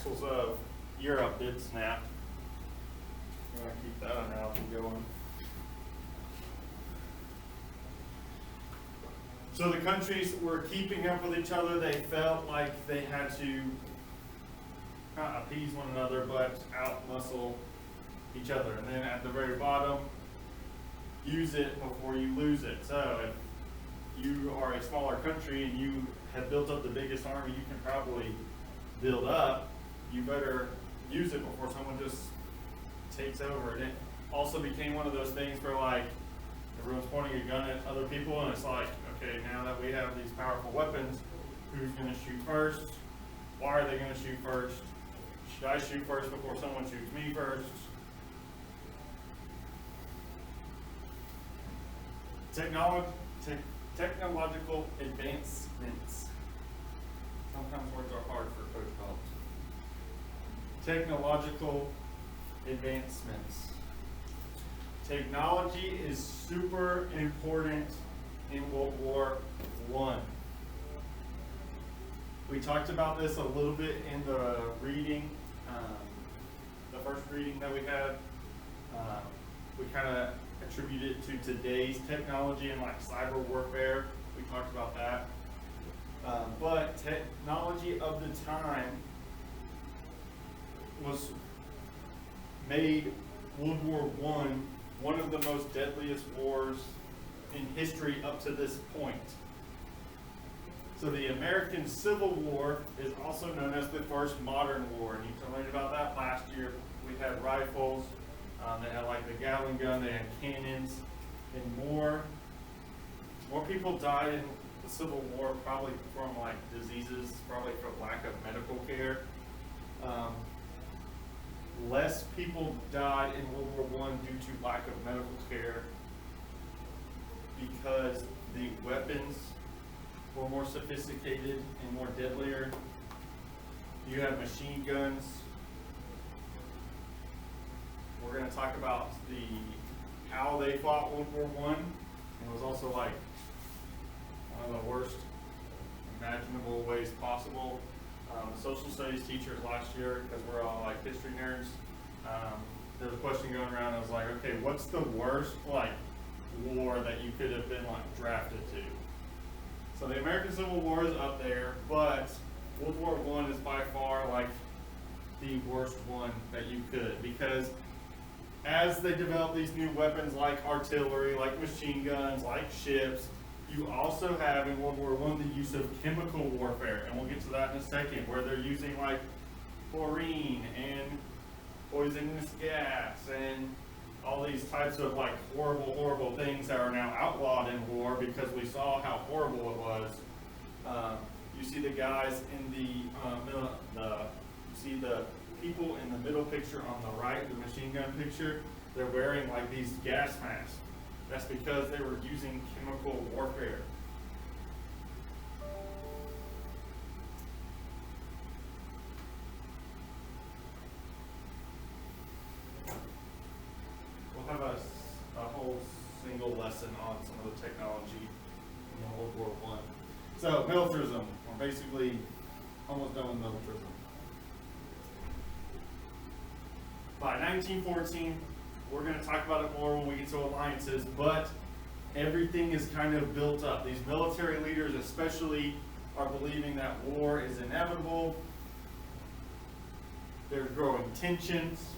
axles of Europe did snap. I'm going to keep that analogy going. So the countries were keeping up with each other. They felt like they had to not appease one another, but out-muscle each other. And then at the very bottom, use it before you lose it. So if you are a smaller country and you have built up the biggest army you can probably build up, you better use it before someone just takes over. And it also became one of those things where like everyone's pointing a gun at other people, and it's like, okay, now that we have these powerful weapons, who's going to shoot first? Why are they going to shoot first? Should I shoot first before someone shoots me first? Technological advancements. Sometimes words are hard for Coach Collins. Technological advancements. Technology is super important in World War I. We talked about this a little bit in the reading, the first reading that we had. We kind of attribute it to today's technology and like cyber warfare. We talked about that. But technology of the time was made World War I one of the most deadliest wars in history up to this point. So the American Civil War is also known as the first modern war, and you can learn about that last year. We had rifles, they had like the Gatling gun, they had cannons, and more people died in the Civil War probably from like diseases, probably from lack of medical care. Less people died in World War I due to lack of medical care because the weapons were more sophisticated and more deadlier. You have machine guns. We're going to talk about how they fought World War I. It was also like one of the worst imaginable ways possible. The social studies teachers last year, because we're all like history nerds, there was a question going around. I was like, okay, what's the worst like war that you could have been like drafted to? So the American Civil War is up there, but World War I is by far like the worst one that you could, because as they develop these new weapons like artillery, like machine guns, like ships, you also have in World War I the use of chemical warfare, and we'll get to that in a second, where they're using like chlorine and poisonous gas and all these types of like horrible things that are now outlawed in war because we saw how horrible it was. You see the guys in you see the people in the middle picture on the right, the machine gun picture, they're wearing like these gas masks. That's because they were using chemical warfare. We'll have a whole single lesson on some of the technology in World War I. So, militarism. We're basically almost done with militarism. By 1914, we're going to talk about it more when we get to alliances, but everything is kind of built up. These military leaders especially are believing that war is inevitable. There's growing tensions.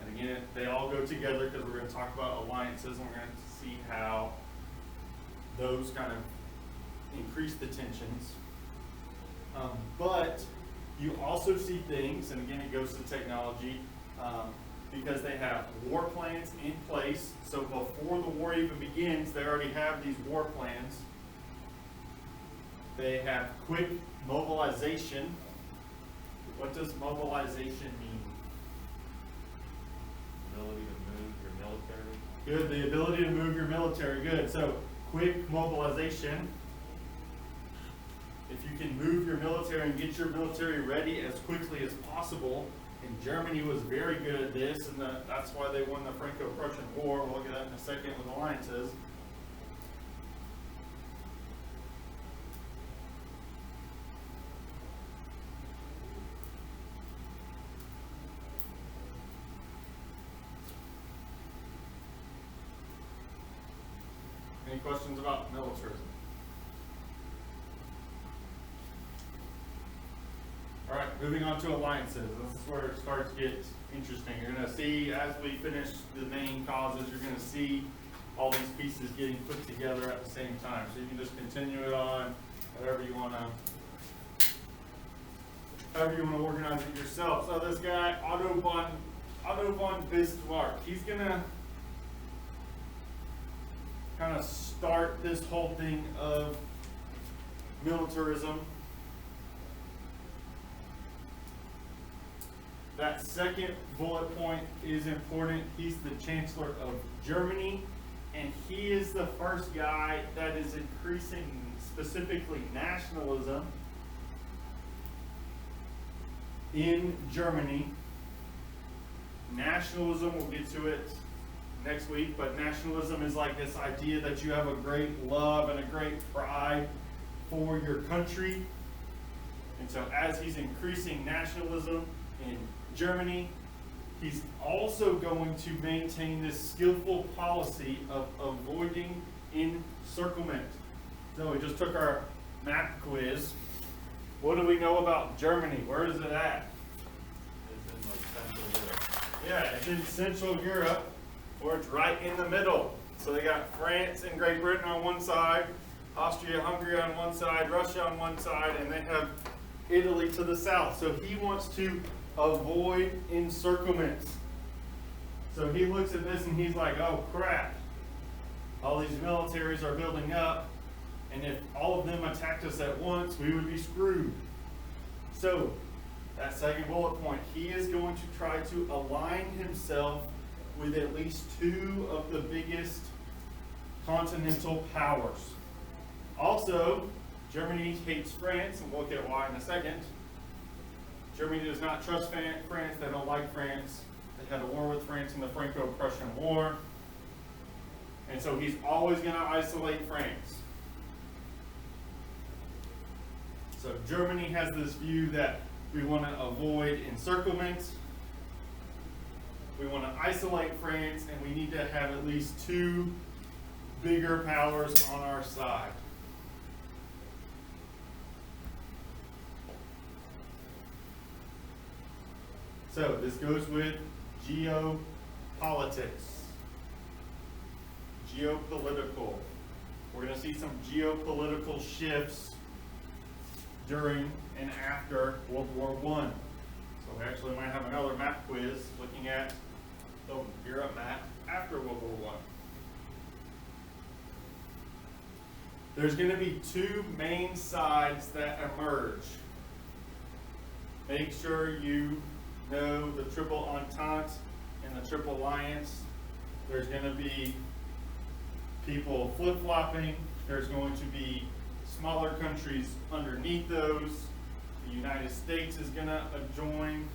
And again, they all go together because we're going to talk about alliances, and we're going to see how those kind of increase the tensions. But you also see things, and again, it goes to technology, because they have war plans in place. So before the war even begins, they already have these war plans. They have quick mobilization. What does mobilization mean? Ability to move your military. Good, the ability to move your military, good. So quick mobilization. If you can move your military and get your military ready as quickly as possible, and Germany was very good at this, and that's why they won the Franco-Prussian War. We'll look at that in a second with alliances. Any questions about militarism? All right, moving on to alliances. This is where it starts to get interesting. You're going to see, as we finish the main causes, you're going to see all these pieces getting put together at the same time. So you can just continue it on, however you want to organize it yourself. So this guy, Otto von Bismarck, he's going to kind of start this whole thing of militarism. That second bullet point is important. He's the Chancellor of Germany, and he is the first guy that is increasing specifically nationalism in Germany. Nationalism, we'll get to it next week, but nationalism is like this idea that you have a great love and a great pride for your country. And so as he's increasing nationalism in Germany, he's also going to maintain this skillful policy of avoiding encirclement. So we just took our map quiz. What do we know about Germany? Where is it at? It's in like Central Europe. Yeah, it's in Central Europe, or it's right in the middle. So they got France and Great Britain on one side, Austria-Hungary on one side, Russia on one side, and they have Italy to the south. So he wants to avoid encirclements. So he looks at this and he's like, oh crap, all these militaries are building up, and if all of them attacked us at once, we would be screwed. So that second bullet point, he is going to try to align himself with at least two of the biggest continental powers. Also, Germany hates France, and we'll look at why in a second. Germany does not trust France. They don't like France. They had a war with France in the Franco-Prussian War. And so he's always going to isolate France. So Germany has this view that we want to avoid encirclement. We want to isolate France, and we need to have at least two bigger powers on our side. So this goes with geopolitics, geopolitical. We're going to see some geopolitical shifts during and after World War I. So we actually might have another map quiz looking at the Europe map after World War I. There's going to be two main sides that emerge. Make sure you know the Triple Entente and the Triple Alliance. There's going to be people flip-flopping. There's going to be smaller countries underneath those. The United States is going to join.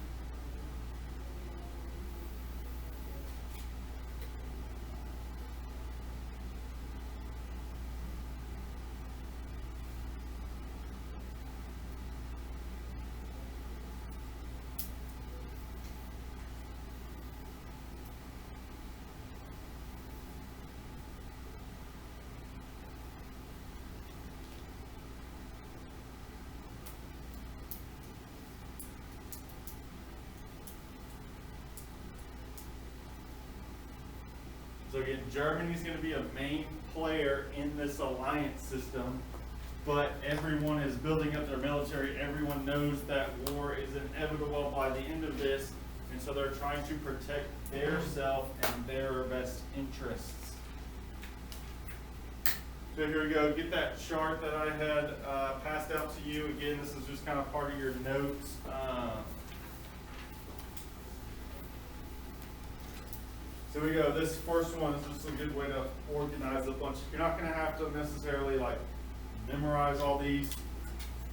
So again, Germany's going to be a main player in this alliance system, but everyone is building up their military. Everyone knows that war is inevitable by the end of this, and so they're trying to protect their self and their best interests. So here we go. Get that chart that I had passed out to you. Again, this is just kind of part of your notes. So we go, this first one is just a good way to organize a bunch. You're not going to have to necessarily like memorize all these.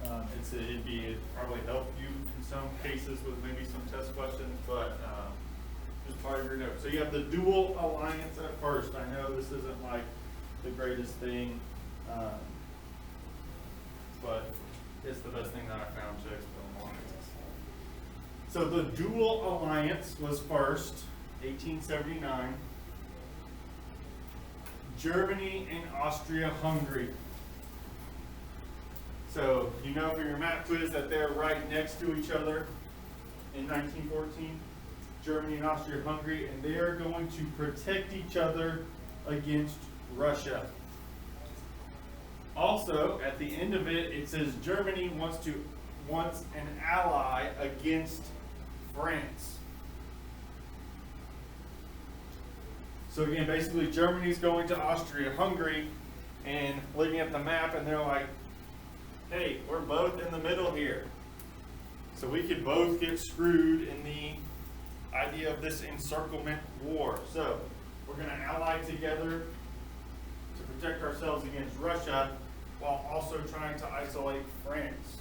It'd probably help you in some cases with maybe some test questions, but just part of your notes. So you have the dual alliance at first. I know this isn't like the greatest thing, but it's the best thing that I found to explain alliances. So the dual alliance was first. 1879. Germany and Austria-Hungary. So you know from your map quiz that they're right next to each other in 1914. Germany and Austria-Hungary, and they are going to protect each other against Russia. Also, at the end of it, it says Germany wants an ally against France. So again, basically Germany's going to Austria-Hungary and looking at the map, and they're like, hey, we're both in the middle here. So we could both get screwed in the idea of this encirclement war. So we're going to ally together to protect ourselves against Russia while also trying to isolate France.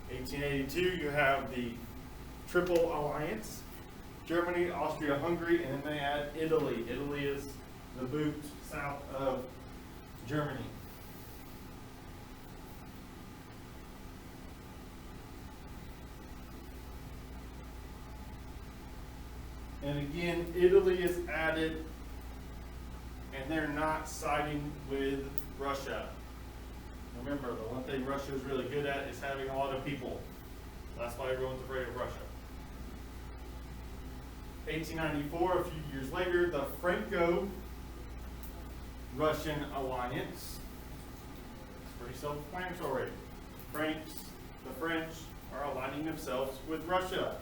1882, you have the Triple Alliance, Germany, Austria-Hungary, and then they add Italy. Italy is the boot south of Germany. And again, Italy is added, and they're not siding with Russia. Remember, the one thing Russia is really good at is having a lot of people. That's why everyone's afraid of Russia. 1894, a few years later, the Franco-Russian alliance. It's pretty self-explanatory. The French are aligning themselves with Russia,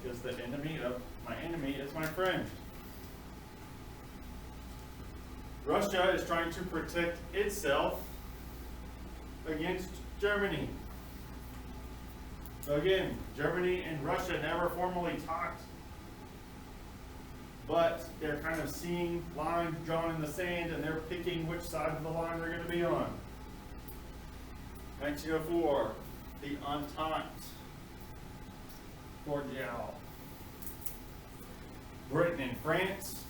because the enemy of my enemy is my friend. Russia is trying to protect itself against Germany. So again, Germany and Russia never formally talked, but they're kind of seeing lines drawn in the sand, and they're picking which side of the line they're going to be on. 1904, the Entente Cordiale. Britain and France,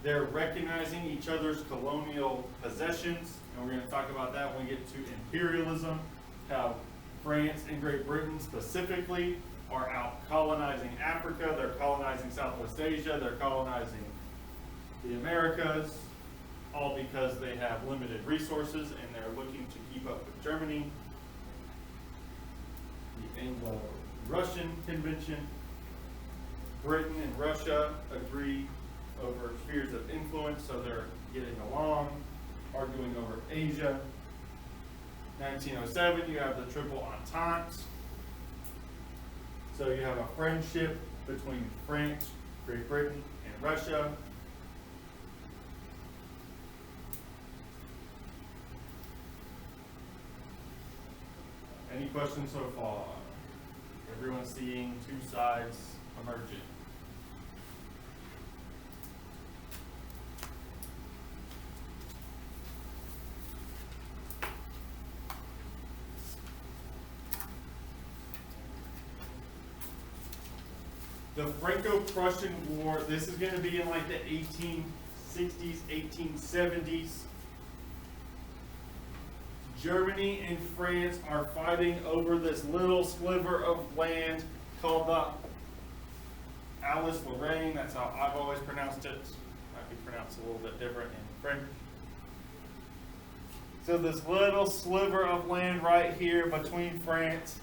they're recognizing each other's colonial possessions, and we're going to talk about that when we get to imperialism, how France and Great Britain specifically are out colonizing Africa, they're colonizing Southwest Asia, they're colonizing the Americas, all because they have limited resources and they're looking to keep up with Germany. The Anglo-Russian Convention, Britain and Russia agree over spheres of influence, so they're getting along, arguing over Asia. 1907, you have the Triple Entente. So you have a friendship between France, Great Britain, and Russia. Any questions so far? Everyone's seeing two sides emerging. The Franco-Prussian War, this is going to be in like the 1860s, 1870s. Germany and France are fighting over this little sliver of land called the Alsace-Lorraine. That's how I've always pronounced it. Might be pronounced a little bit different in French. So this little sliver of land right here between France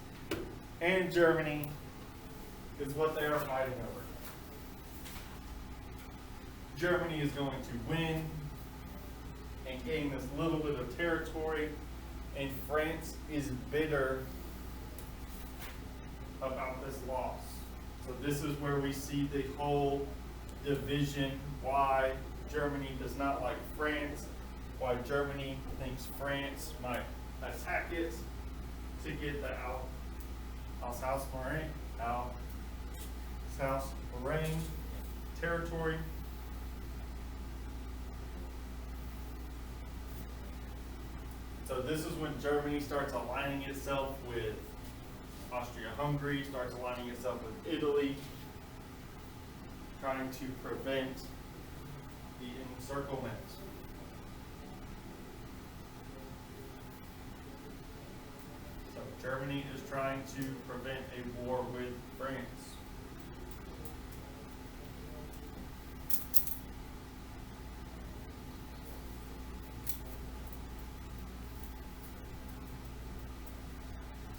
and Germany is what they are fighting over. Germany is going to win and gain this little bit of territory, and France is bitter about this loss. So this is where we see the whole division, why Germany does not like France, why Germany thinks France might attack it to get the Alsace-Lorraine territory. So this is when Germany starts aligning itself with Austria-Hungary, starts aligning itself with Italy, trying to prevent the encirclement. So Germany is trying to prevent a war with France.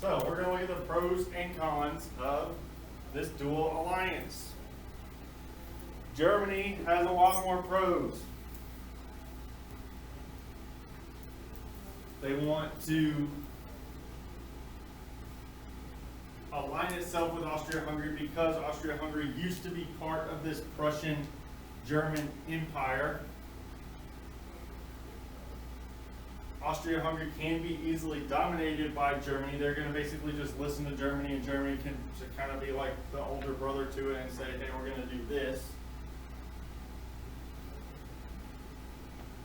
So we're going to look at the pros and cons of this dual alliance. Germany has a lot more pros. They want to align itself with Austria-Hungary because Austria-Hungary used to be part of this Prussian-German Empire. Austria-Hungary can be easily dominated by Germany. They're going to basically just listen to Germany, and Germany can kind of be like the older brother to it and say, hey, we're going to do this.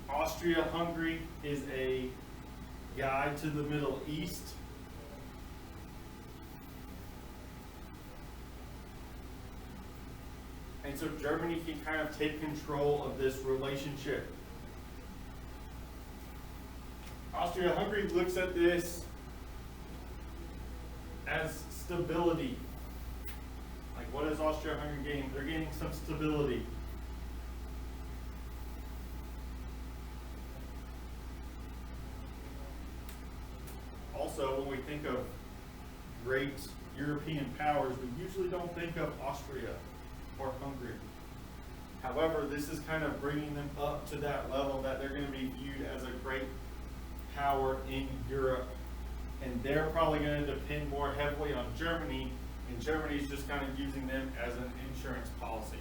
Austria-Hungary is a guide to the Middle East. And so Germany can kind of take control of this relationship. Austria-Hungary looks at this as stability. Like, what is Austria-Hungary gaining? They're gaining some stability. Also, when we think of great European powers, we usually don't think of Austria or Hungary. However, this is kind of bringing them up to that level that they're going to be viewed as a great power in Europe, and they're probably going to depend more heavily on Germany, and Germany's just kind of using them as an insurance policy.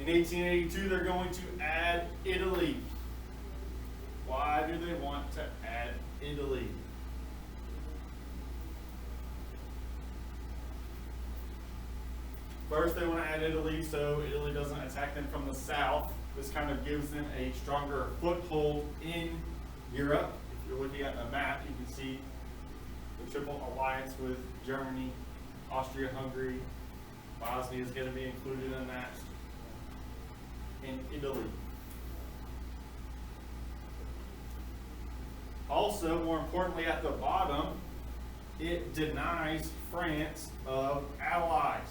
In 1882, they're going to add Italy. Why do they want to add Italy? First, they want to add Italy so Italy doesn't attack them from the south. This kind of gives them a stronger foothold in Europe. If you're looking at a map, you can see the triple alliance with Germany, Austria-Hungary. Bosnia is going to be included in that. In Italy. Also, more importantly, at the bottom, it denies France of allies.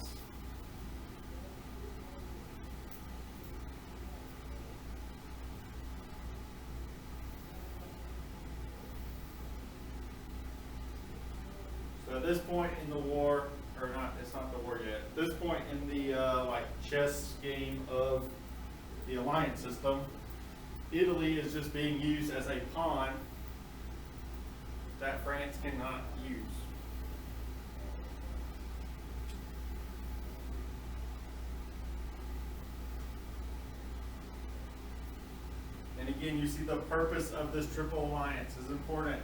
So at this point in the war, or not, it's not the war yet. At this point in the like chess game of the alliance system, Italy is just being used as a pawn that France cannot use. And again, you see the purpose of this triple alliance is important.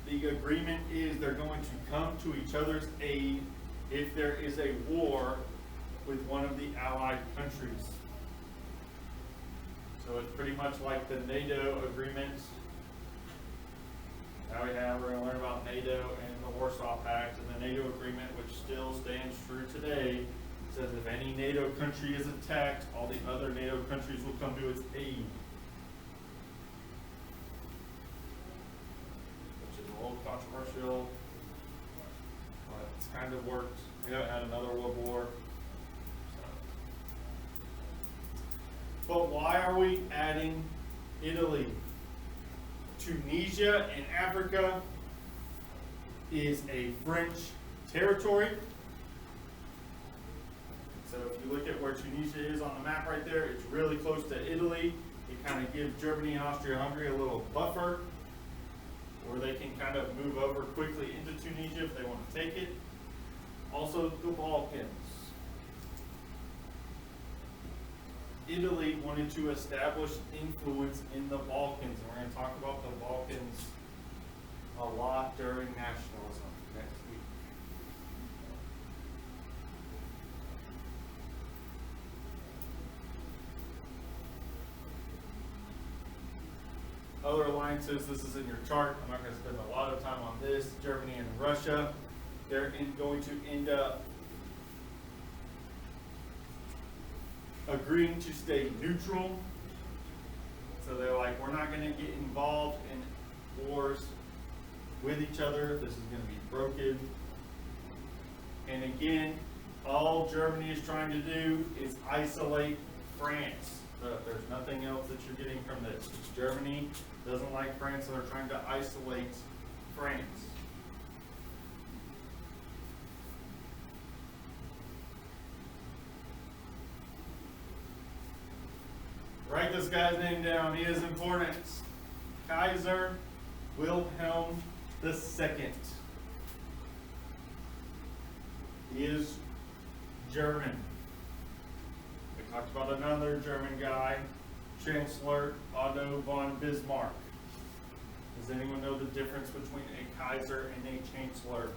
The agreement is they're going to come to each other's aid if there is a war with one of the allied countries. So it's pretty much like the NATO agreement. Now we're going to learn about NATO and the Warsaw Pact, and the NATO agreement, which still stands true today, says if any NATO country is attacked, all the other NATO countries will come to its aid. Which is a little controversial, but it's kind of worked. We haven't had another world war. But why are we adding Italy? Tunisia in Africa is a French territory. So if you look at where Tunisia is on the map right there, it's really close to Italy. It kind of gives Germany and Austria-Hungary a little buffer where they can kind of move over quickly into Tunisia if they want to take it. Also the Balkans. Italy wanted to establish influence in the Balkans, and we're going to talk about the Balkans a lot during nationalism next week. Other alliances, this is in your chart. I'm not going to spend a lot of time on this. Germany and Russia, they're going to end up agreeing to stay neutral So they're like, we're not going to get involved in wars with each other. This is going to be broken. And again, all Germany is trying to do is isolate France. There's nothing else that you're getting from this. Germany doesn't like France, so they're trying to isolate France. Write this guy's name down. He is important. Kaiser Wilhelm II. He is German. We talked about another German guy, Chancellor Otto von Bismarck. Does anyone know the difference between a Kaiser and a Chancellor?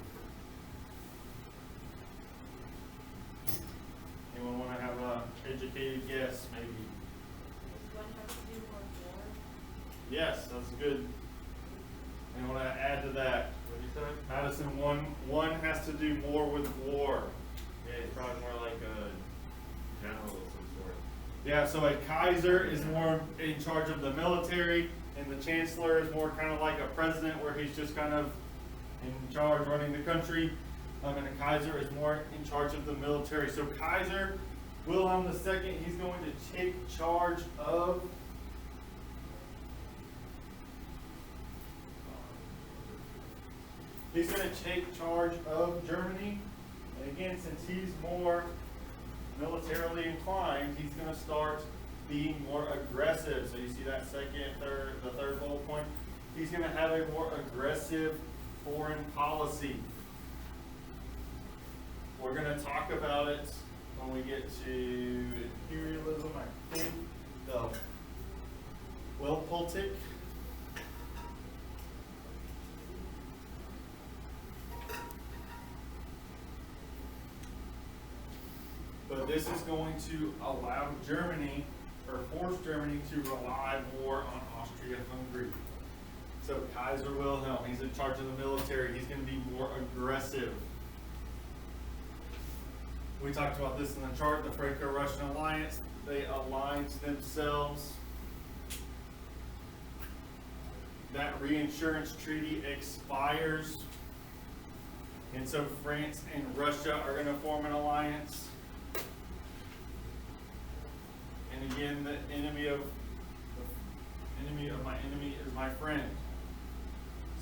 Anyone want to have an educated guess, maybe? Does one have to do more war? Yes, that's good. Anyone want to add to that? What did you say? Madison, one has to do more with war. Yeah, he's probably more like a general of some sort. Yeah, so a Kaiser is more in charge of the military, and the Chancellor is more kind of like a president where he's just kind of in charge running the country. And a Kaiser is more in charge of the military. So Kaiser Wilhelm II, he's going to take charge of Germany. And again, since he's more militarily inclined, he's going to start being more aggressive. So you see that the third bullet point. He's going to have a more aggressive foreign policy. We're going to talk about it when we get to imperialism, I think. The Weltpolitik. But this is going to allow Germany, or force Germany to rely more on Austria-Hungary. So Kaiser Wilhelm, he's in charge of the military. He's going to be more aggressive. We talked about this in the chart, the Franco-Russian alliance. They aligned themselves. That reinsurance treaty expires. And so France and Russia are going to form an alliance. And again, the enemy of my enemy is my friend.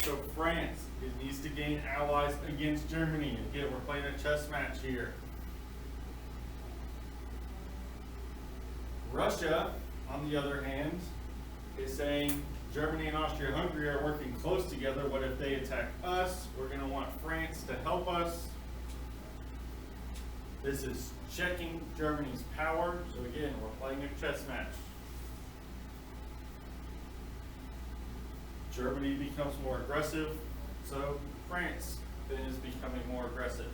So France, it needs to gain allies against Germany. Again, we're playing a chess match here. Russia, on the other hand, is saying Germany and Austria-Hungary are working close together. What if they attack us? We're going to want France to help us. This is checking Germany's power. So again, we're playing a chess match. Germany becomes more aggressive, so France then is becoming more aggressive.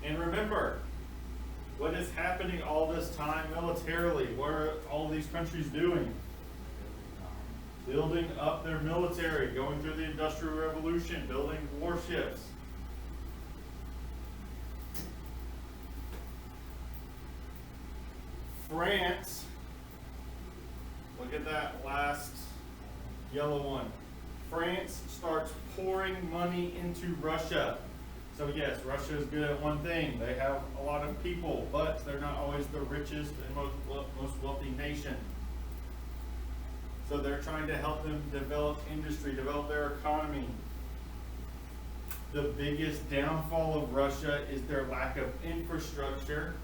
And remember, what is happening all this time militarily? What are all these countries doing? Building up their military, going through the Industrial Revolution, building warships. France, look at that last yellow one. France starts pouring money into Russia. So yes, Russia is good at one thing. They have a lot of people, but they're not always the richest and most wealthy nation. So they're trying to help them develop industry, develop their economy. The biggest downfall of Russia is their lack of infrastructure,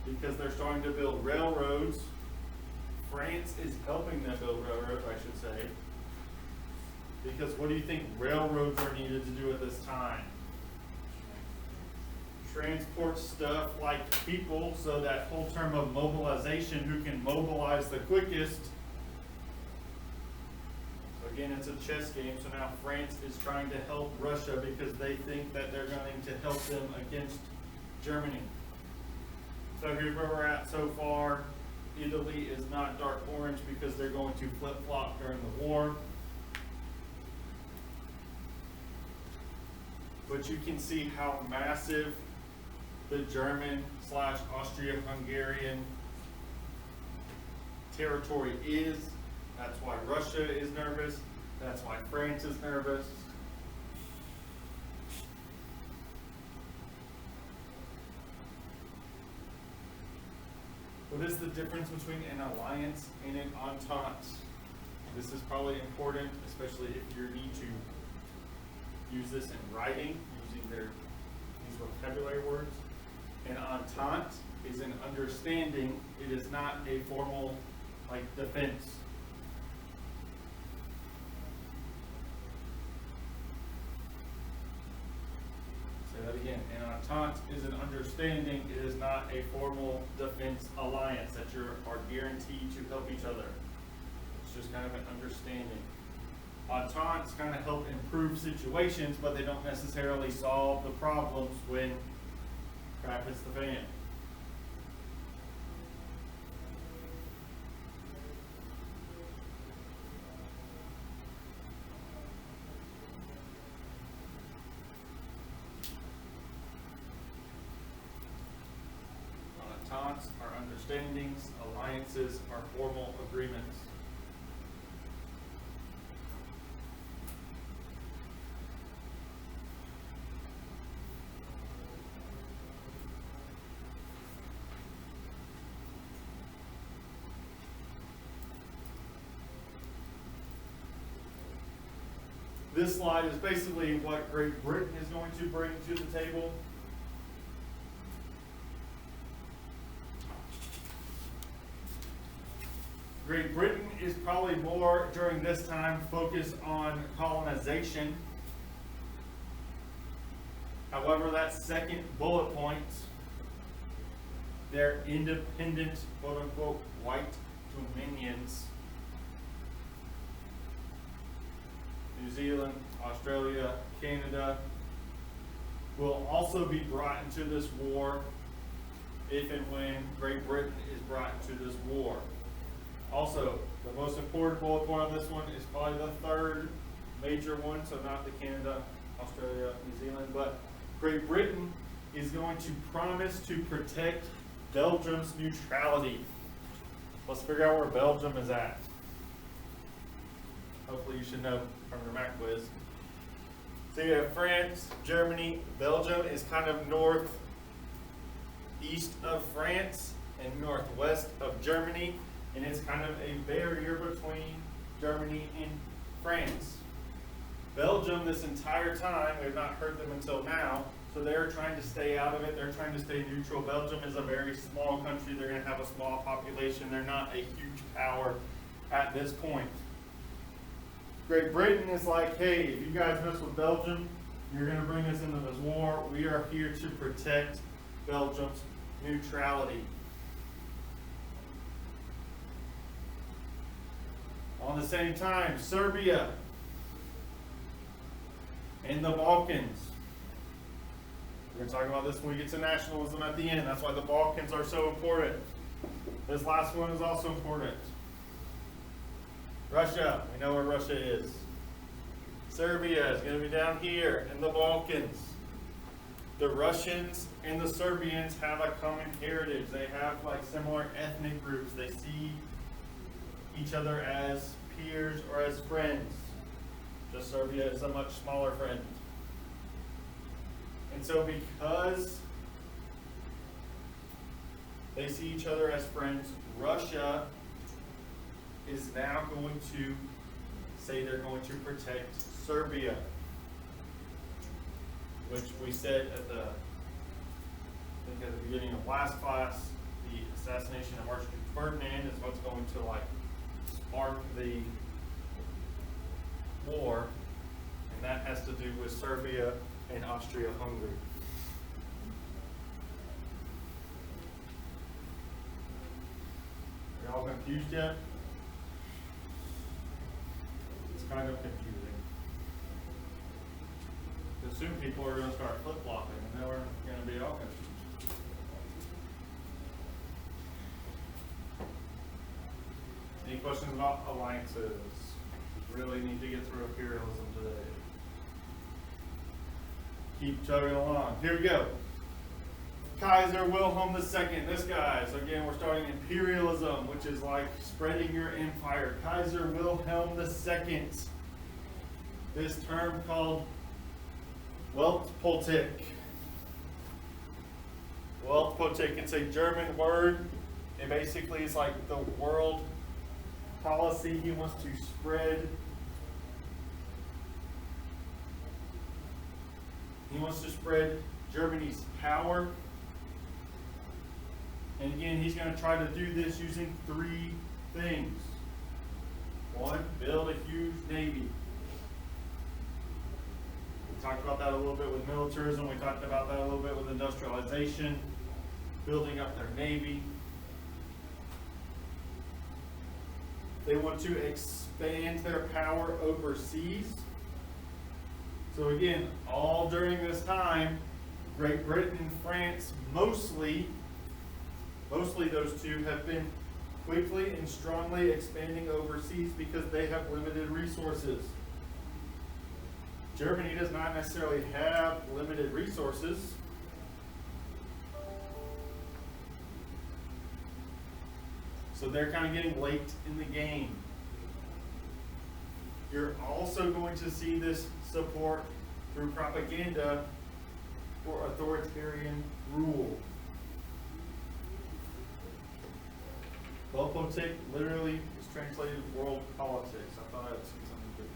because they're starting to build railroads. France is helping them build railroads, I should say. Because what do you think railroads are needed to do at this time? Transport stuff like people, so that whole term of mobilization, who can mobilize the quickest. So again, it's a chess game, so now France is trying to help Russia because they think that they're going to help them against Germany. So here's where we're at so far. Italy is not dark orange because they're going to flip-flop during the war. But you can see how massive the German/Austria-Hungarian territory is. That's why Russia is nervous. That's why France is nervous. What is the difference between an alliance and an entente? This is probably important, especially if you need to use this in writing, using these vocabulary words. An entente is an understanding. It is not a formal, defense. Say that again. An entente is an understanding. It is not a formal defense alliance that you are guaranteed to help each other. It's just kind of an understanding. Ententes kind of help improve situations, but they don't necessarily solve the problems when crap hits the fan. Ententes are understandings, alliances are formal agreements. This slide is basically what Great Britain is going to bring to the table. Great Britain is probably more, during this time, focused on colonization. However, that second bullet point, their independent, quote-unquote, white dominions, New Zealand, Australia, Canada, will also be brought into this war if and when Great Britain is brought into this war. Also, the most important bullet point on this one is probably the third major one, so not the Canada, Australia, New Zealand, but Great Britain is going to promise to protect Belgium's neutrality. Let's figure out where Belgium is at. Hopefully you should know from your math quiz. So you have France, Germany, Belgium is kind of northeast of France and northwest of Germany. And it's kind of a barrier between Germany and France. Belgium, this entire time, we've not heard them until now, so they're trying to stay out of it. They're trying to stay neutral. Belgium is a very small country. They're going to have a small population. They're not a huge power at this point. Great Britain is like, hey, if you guys mess with Belgium, you're going to bring us into this war. We are here to protect Belgium's neutrality. On the same time, Serbia and the Balkans. We're going to talk about this when we get to nationalism at the end. That's why the Balkans are so important. This last one is also important. Russia, we know where Russia is. Serbia is going to be down here in the Balkans. The Russians and the Serbians have a common heritage. They have similar ethnic groups. They see each other as peers or as friends. Just Serbia is a much smaller friend. And so because they see each other as friends, Russia is now going to say they're going to protect Serbia, which we said at the beginning of last class, the assassination of Archduke Ferdinand is what's going to spark the war, and that has to do with Serbia and Austria-Hungary. Are y'all confused yet? It's kind of confusing. Because soon people are going to start flip-flopping, and then we're going to be all confused. Any questions about alliances? We really need to get through imperialism today. Keep chugging along. Here we go. Kaiser Wilhelm II, this guy. So again, we're starting imperialism, which is like spreading your empire. Kaiser Wilhelm II. This term called Weltpolitik. Weltpolitik, it's a German word. It basically is like the world policy. He wants to spread. He wants to spread Germany's power. And again, he's going to try to do this using three things. One, build a huge navy. We talked about that a little bit with militarism. We talked about that a little bit with industrialization, building up their navy. They want to expand their power overseas. So again, all during this time, Great Britain and France mostly those two have been quickly and strongly expanding overseas because they have limited resources. Germany does not necessarily have limited resources. So they're kind of getting late in the game. You're also going to see this support through propaganda for authoritarian rule. Weltpolitik literally is translated world politics. I thought I'd see something different.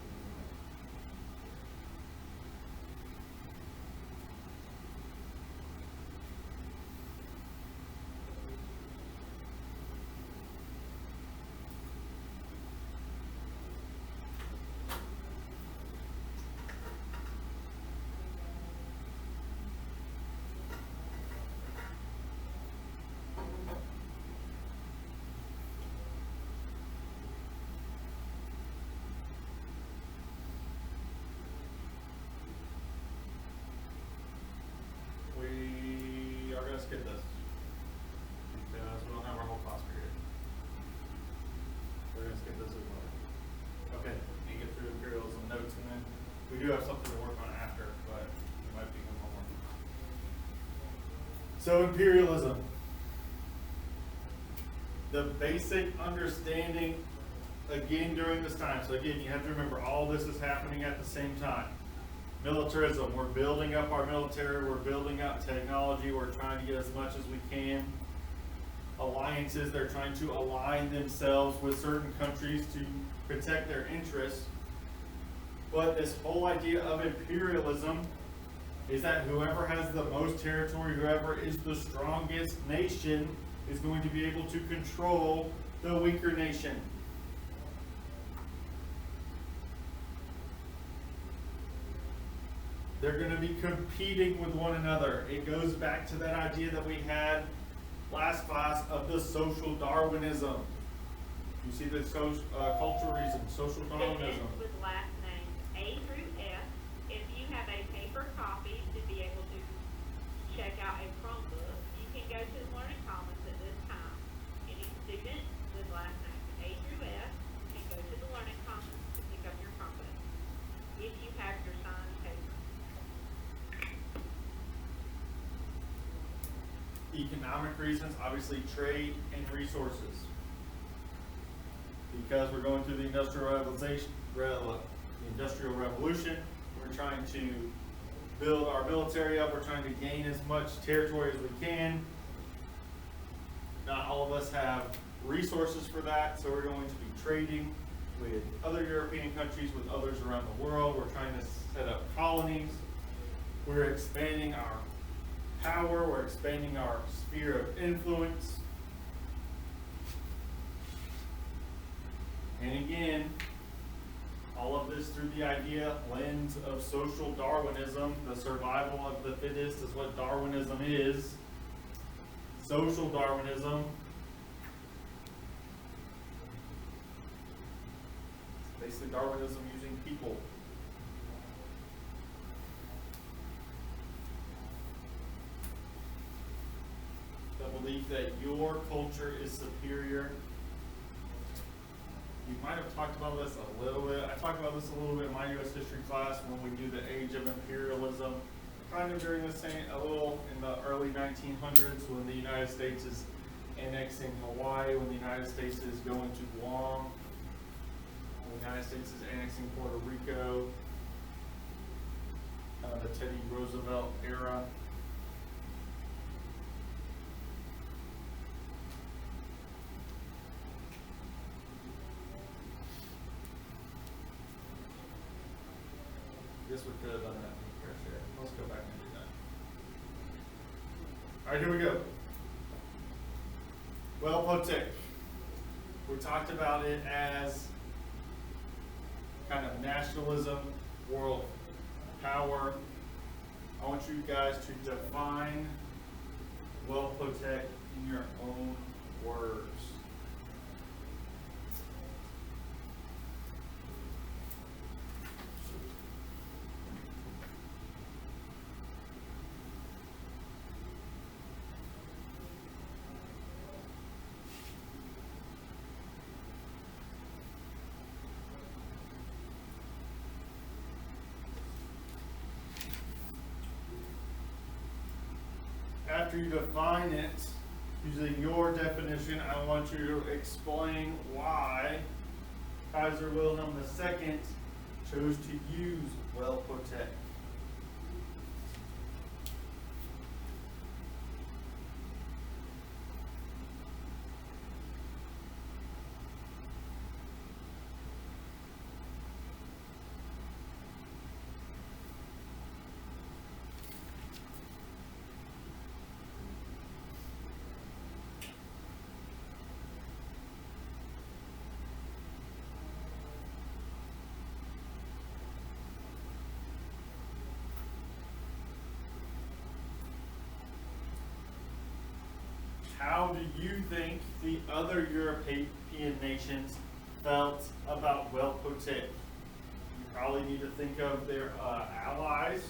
We are going to skip this because we don't have our whole class period. We're going to skip this as well. Okay, and get through imperialism notes, and then we do have something to work on after, but it might be good homework. So imperialism. The basic understanding, again, during this time. So again, you have to remember all this is happening at the same time. Militarism, we're building up our military, we're building up technology, we're trying to get as much as we can. Alliances, they're trying to align themselves with certain countries to protect their interests. But this whole idea of imperialism is that whoever has the most territory, whoever is the strongest nation, is going to be able to control the weaker nation. They're going to be competing with one another. It goes back to that idea that we had last class of the social Darwinism. You see the culturalism, social Darwinism. With last names A through F. If you have a paper copy to be able to check out a Chromebook, you can go to the Learning Commons at this time. Any student with last names A through F can go to the Learning Commons to pick up your Chromebook if you have your signed paper. Economic reasons, obviously trade and resources. Because we're going through the Industrial Revolution, we're trying to build our military up, we're trying to gain as much territory as we can. Not all of us have resources for that, so we're going to be trading with other European countries, with others around the world. We're trying to set up colonies. We're expanding our power, we're expanding our sphere of influence. And again, all of this through the lens of social Darwinism. The survival of the fittest is what Darwinism is. Social Darwinism. It's basically Darwinism using people. The belief that your culture is superior. You might have talked about this a little bit. I talked about this a little bit in my U.S. history class when we do the age of imperialism. kind of during the same, a little in the early 1900s when the United States is annexing Hawaii, when the United States is going to Guam, when the United States is annexing Puerto Rico, the Teddy Roosevelt era. Guess we could have done that for fair share. Let's go back and do that. Alright, here we go. Wellpotek. We talked about it as kind of nationalism, world power. I want you guys to define Wellpotek in your own words. After you define it, using your definition, I want you to explain why Kaiser Wilhelm II chose to use Wellpotek. How do you think the other European nations felt about Wellpotek? You probably need to think of their allies.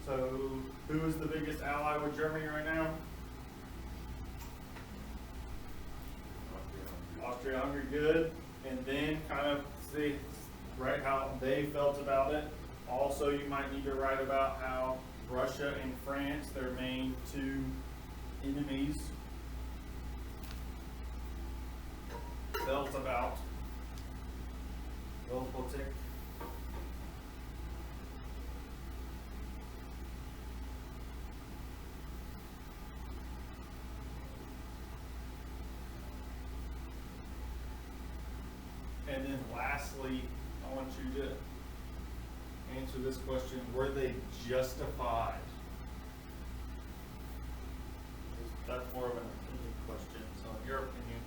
So, who is the biggest ally with Germany right now? Austria-Hungary, good. And then kind of see right how they felt about it. Also, you might need to write about how Russia and France, their main two enemies, felt about Wellpotek. And then lastly, I want you to answer this question: were they justified? That's more of an opinion question. So in your opinion,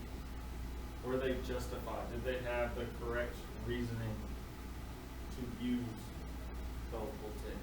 were they justified? Did they have the correct reasoning to use Wellpotek?